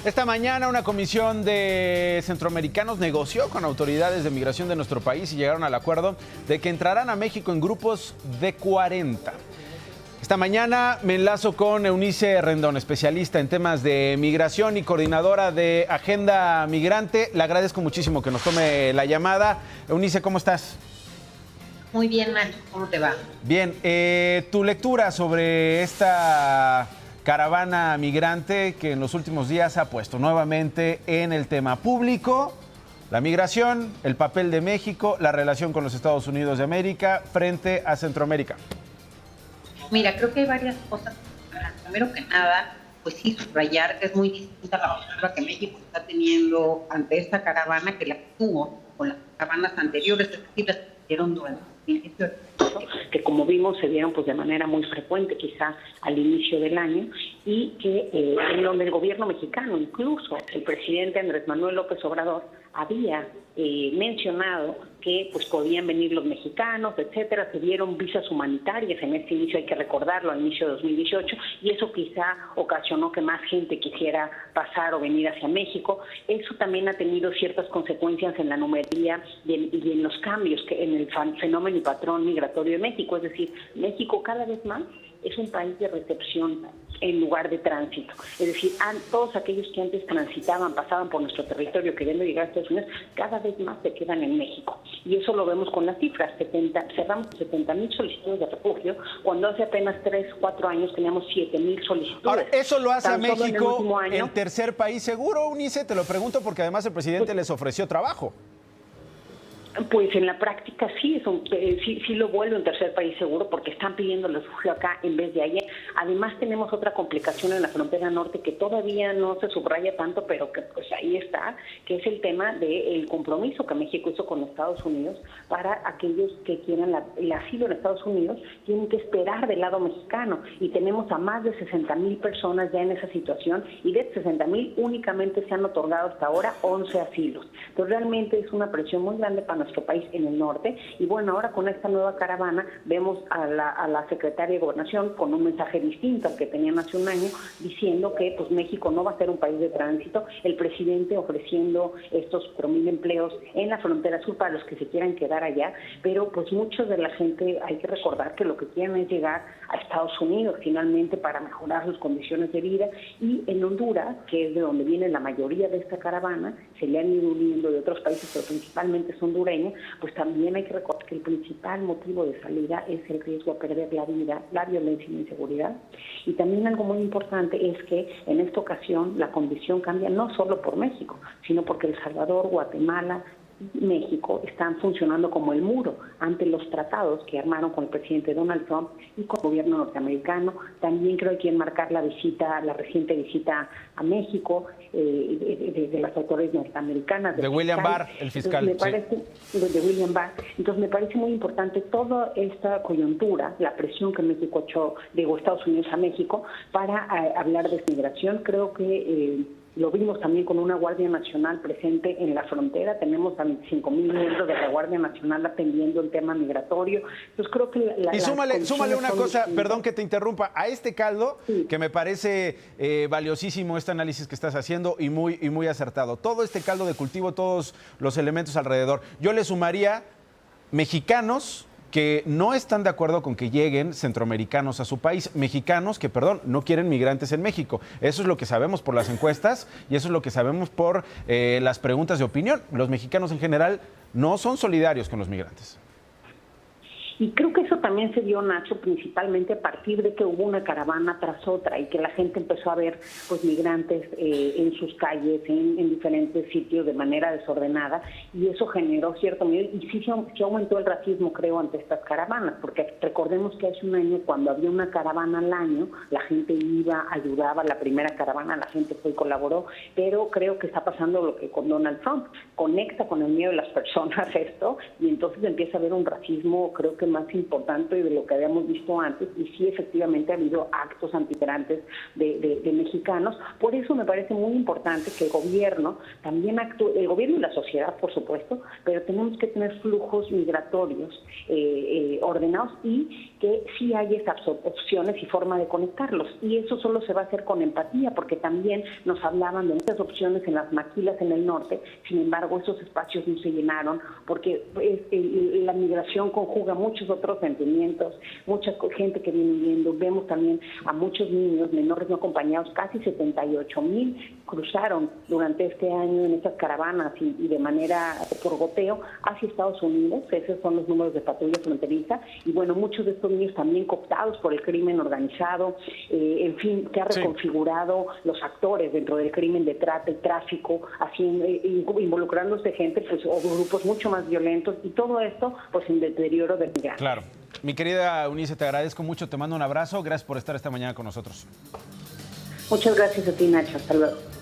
Esta mañana una comisión de centroamericanos negoció con autoridades de migración de nuestro país y llegaron al acuerdo de que entrarán a México en grupos de 40. Esta mañana me enlazo con Eunice Rendón, especialista en temas de migración y coordinadora de Agenda Migrante. Le agradezco muchísimo que nos tome la llamada. Eunice, ¿cómo estás? Muy bien, Nacho. ¿Cómo te va? Bien. Tu lectura sobre esta caravana migrante que en los últimos días ha puesto nuevamente en el tema público la migración, el papel de México, la relación con los Estados Unidos de América frente a Centroamérica. Mira, creo que hay varias cosas. Primero que nada, pues sí, subrayar que es muy distinta la postura que México está teniendo ante esta caravana que la que tuvo con las caravanas anteriores, es decir, las que hicieron durante el inicio del proceso, que como vimos se dieron pues de manera muy frecuente quizá al inicio del año, y que en donde el gobierno mexicano, incluso el presidente Andrés Manuel López Obrador, había mencionado que pues podían venir los mexicanos, etcétera. Se dieron visas humanitarias en este inicio, hay que recordarlo, al inicio de 2018, y eso quizá ocasionó que más gente quisiera pasar o venir hacia México. Eso también ha tenido ciertas consecuencias en la numería y en los cambios que en el fenómeno y patrón migratorio de México. Es decir, México cada vez más es un país de recepción en lugar de tránsito. Es decir, todos aquellos que antes transitaban, pasaban por nuestro territorio queriendo llegar a Estados Unidos, cada vez más se quedan en México. Y eso lo vemos con las cifras. Cerramos 70,000 solicitudes de refugio, cuando hace apenas 3, 4 años teníamos 7,000 solicitudes. Ahora, ¿eso lo hace a México el tercer país seguro, Eunice? Te lo pregunto porque además el presidente les ofreció trabajo. Pues en la práctica sí, sí lo vuelve un tercer país seguro porque están pidiendo refugio acá en vez de allá. Además tenemos otra complicación en la frontera norte que todavía no se subraya tanto, pero que pues ahí está, que es el tema del compromiso que México hizo con Estados Unidos para aquellos que quieran el asilo en Estados Unidos, tienen que esperar del lado mexicano, y tenemos a más de 60,000 personas ya en esa situación, y de 60,000 únicamente se han otorgado hasta ahora 11 asilos. Entonces realmente es una presión muy grande para nuestro país en el norte. Y bueno, ahora con esta nueva caravana vemos a la secretaria de Gobernación con un mensaje distinto al que tenían hace un año, diciendo que pues México no va a ser un país de tránsito, el presidente ofreciendo estos 4,000 empleos en la frontera sur para los que se quieran quedar allá, pero pues muchos de la gente, hay que recordar que lo que quieren es llegar a Estados Unidos finalmente para mejorar sus condiciones de vida. Y en Honduras, que es de donde viene la mayoría de esta caravana, se le han ido uniendo de otros países, pero principalmente es hondureño, pues también hay que recordar que el principal motivo de salida es el riesgo a perder la vida, la violencia y la inseguridad. Y también algo muy importante es que en esta ocasión la condición cambia no solo por México, sino porque El Salvador, Guatemala y México están funcionando como el muro ante los tratados que armaron con el presidente Donald Trump y con el gobierno norteamericano. También creo que hay que enmarcar la reciente visita a México de las autoridades norteamericanas. De William Barr, el fiscal. De William Barr. Entonces me parece muy importante toda esta coyuntura, la presión que México echó, Estados Unidos a México, para hablar de migración. Creo que lo vimos también con una Guardia Nacional presente en la frontera. Tenemos a 25,000 miembros de la Guardia Nacional atendiendo el tema migratorio. Entonces creo que y súmale una cosa, perdón que te interrumpa, a este caldo, sí, que me parece valiosísimo este análisis que estás haciendo y muy acertado. Todo este caldo de cultivo, todos los elementos alrededor. Yo le sumaría mexicanos que no están de acuerdo con que lleguen centroamericanos a su país, mexicanos que, no quieren migrantes en México. Eso es lo que sabemos por las encuestas y eso es lo que sabemos por las preguntas de opinión. Los mexicanos en general no son solidarios con los migrantes. Y creo que eso también se dio, Nacho, principalmente a partir de que hubo una caravana tras otra y que la gente empezó a ver pues migrantes en sus calles, en diferentes sitios de manera desordenada, y eso generó cierto miedo. Y sí aumentó el racismo, creo, ante estas caravanas, porque recordemos que hace un año, cuando había una caravana al año, la gente iba, ayudaba, la primera caravana, la gente fue y colaboró, pero creo que está pasando lo que con Donald Trump, conecta con el miedo de las personas esto, y entonces empieza a haber un racismo, creo que más importante de lo que habíamos visto antes, y sí efectivamente ha habido actos antimigrantes de mexicanos. Por eso me parece muy importante que el gobierno también actúe, el gobierno y la sociedad, por supuesto, pero tenemos que tener flujos migratorios ordenados y que sí hay esas opciones y forma de conectarlos. Y eso solo se va a hacer con empatía, porque también nos hablaban de muchas opciones en las maquilas en el norte. Sin embargo, esos espacios no se llenaron porque la migración conjuga muchos otros sentimientos, mucha gente que viene viviendo. Vemos también a muchos niños menores no acompañados, casi 78,000 cruzaron durante este año en estas caravanas y de manera por goteo hacia Estados Unidos. Esos son los números de patrulla fronteriza. Y bueno, muchos de estos niños también cooptados por el crimen organizado, en fin, que ha reconfigurado los actores dentro del crimen de trata y tráfico, involucrándose gente, pues, o grupos mucho más violentos, y todo esto, pues, en deterioro del migrante. Claro. Mi querida Eunice, te agradezco mucho, te mando un abrazo, gracias por estar esta mañana con nosotros. Muchas gracias a ti, Nacho, hasta luego.